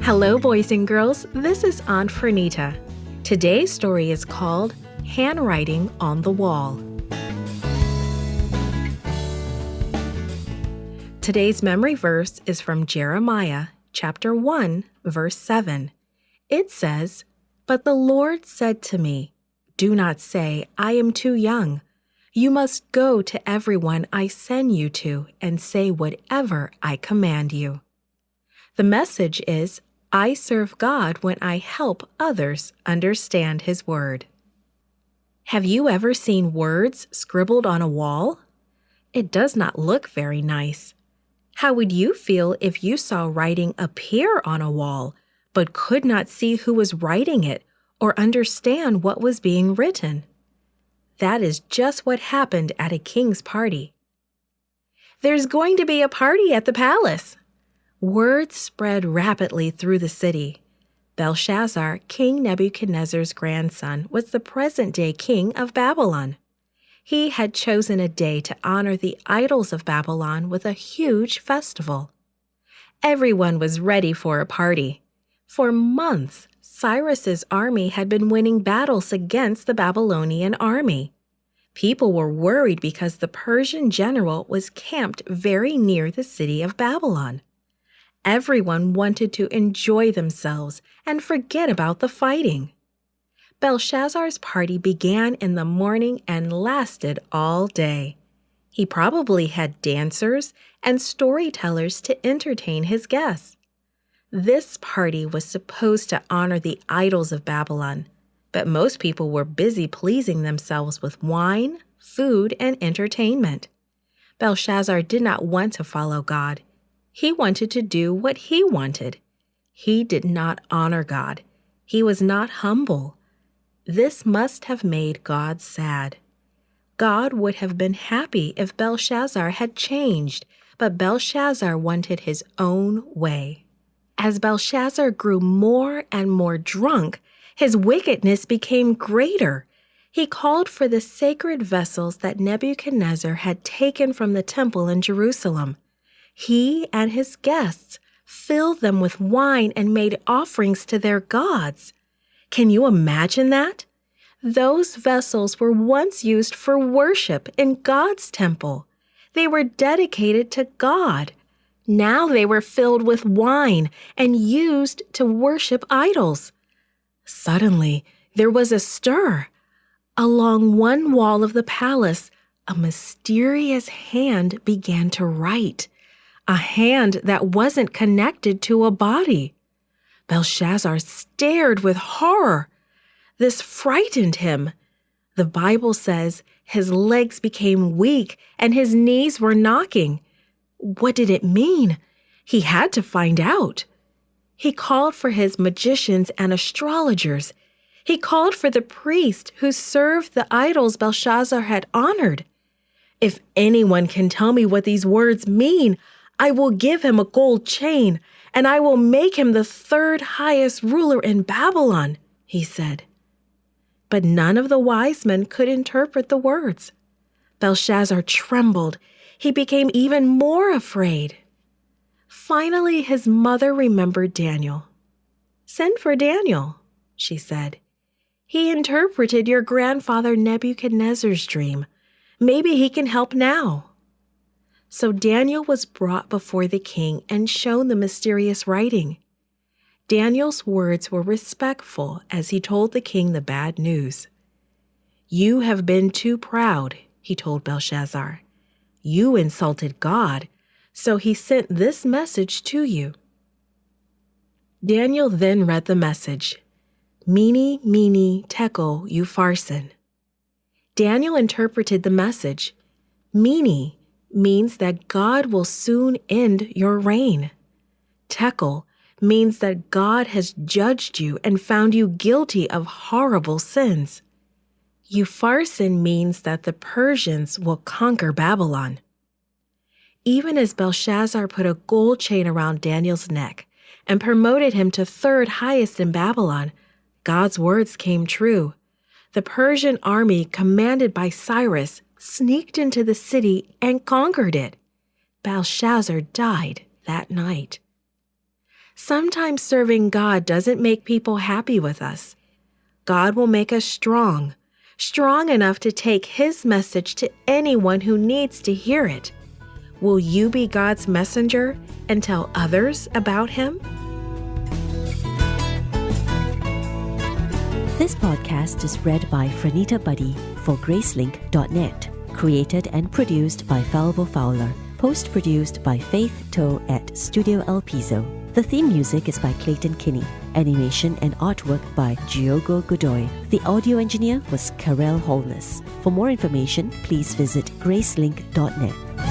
Hello, boys and girls. This is Aunt Fernita. Today's story is called Handwriting on the Wall. Today's memory verse is from Jeremiah, chapter 1, verse 7. It says, "But the Lord said to me, 'Do not say, I am too young. You must go to everyone I send you to and say whatever I command you.'" The message is, I serve God when I help others understand His Word. Have you ever seen words scribbled on a wall? It does not look very nice. How would you feel if you saw writing appear on a wall, but could not see who was writing it or understand what was being written? That is just what happened at a king's party. There's going to be a party at the palace. Word spread rapidly through the city. Belshazzar, King Nebuchadnezzar's grandson, was the present-day king of Babylon. He had chosen a day to honor the idols of Babylon with a huge festival. Everyone was ready for a party. For months, Cyrus's army had been winning battles against the Babylonian army. People were worried because the Persian general was camped very near the city of Babylon. Everyone wanted to enjoy themselves and forget about the fighting. Belshazzar's party began in the morning and lasted all day. He probably had dancers and storytellers to entertain his guests. This party was supposed to honor the idols of Babylon, but most people were busy pleasing themselves with wine, food, and entertainment. Belshazzar did not want to follow God. He wanted to do what he wanted. He did not honor God. He was not humble. This must have made God sad. God would have been happy if Belshazzar had changed, but Belshazzar wanted his own way. As Belshazzar grew more and more drunk, his wickedness became greater. He called for the sacred vessels that Nebuchadnezzar had taken from the temple in Jerusalem. He and his guests filled them with wine and made offerings to their gods. Can you imagine that? Those vessels were once used for worship in God's temple. They were dedicated to God. Now they were filled with wine and used to worship idols. Suddenly, there was a stir. Along one wall of the palace, a mysterious hand began to write. A hand that wasn't connected to a body. Belshazzar stared with horror. This frightened him. The Bible says his legs became weak and his knees were knocking. What did it mean? He had to find out. He called for his magicians and astrologers. He called for the priest who served the idols Belshazzar had honored. If anyone can tell me what these words mean, I will give him a gold chain, and I will make him the third highest ruler in Babylon, he said. But none of the wise men could interpret the words. Belshazzar trembled. He became even more afraid. Finally, his mother remembered Daniel. "Send for Daniel," she said. "He interpreted your grandfather Nebuchadnezzar's dream. Maybe he can help now." So Daniel was brought before the king and shown the mysterious writing. Daniel's words were respectful as he told the king the bad news. "You have been too proud," he told Belshazzar. "You insulted God, so he sent this message to you." Daniel then read the message, "Mene, mene, tekel, upharsin." Daniel interpreted the message. Mene means that God will soon end your reign. Tekel means that God has judged you and found you guilty of horrible sins. Upharsin means that the Persians will conquer Babylon. Even as Belshazzar put a gold chain around Daniel's neck and promoted him to third highest in Babylon, God's words came true. The Persian army, commanded by Cyrus, sneaked into the city and conquered it. Belshazzar died that night. Sometimes serving God doesn't make people happy with us. God will make us strong enough to take His message to anyone who needs to hear it. Will you be God's messenger and tell others about Him? This podcast is read by Franita Buddy for Gracelink.net. Created and produced by Falvo Fowler. Post-produced by Faith Toe at Studio El Piso. The theme music is by Clayton Kinney. Animation and artwork by Giogo Godoy. The audio engineer was Karel Holness. For more information, please visit Gracelink.net.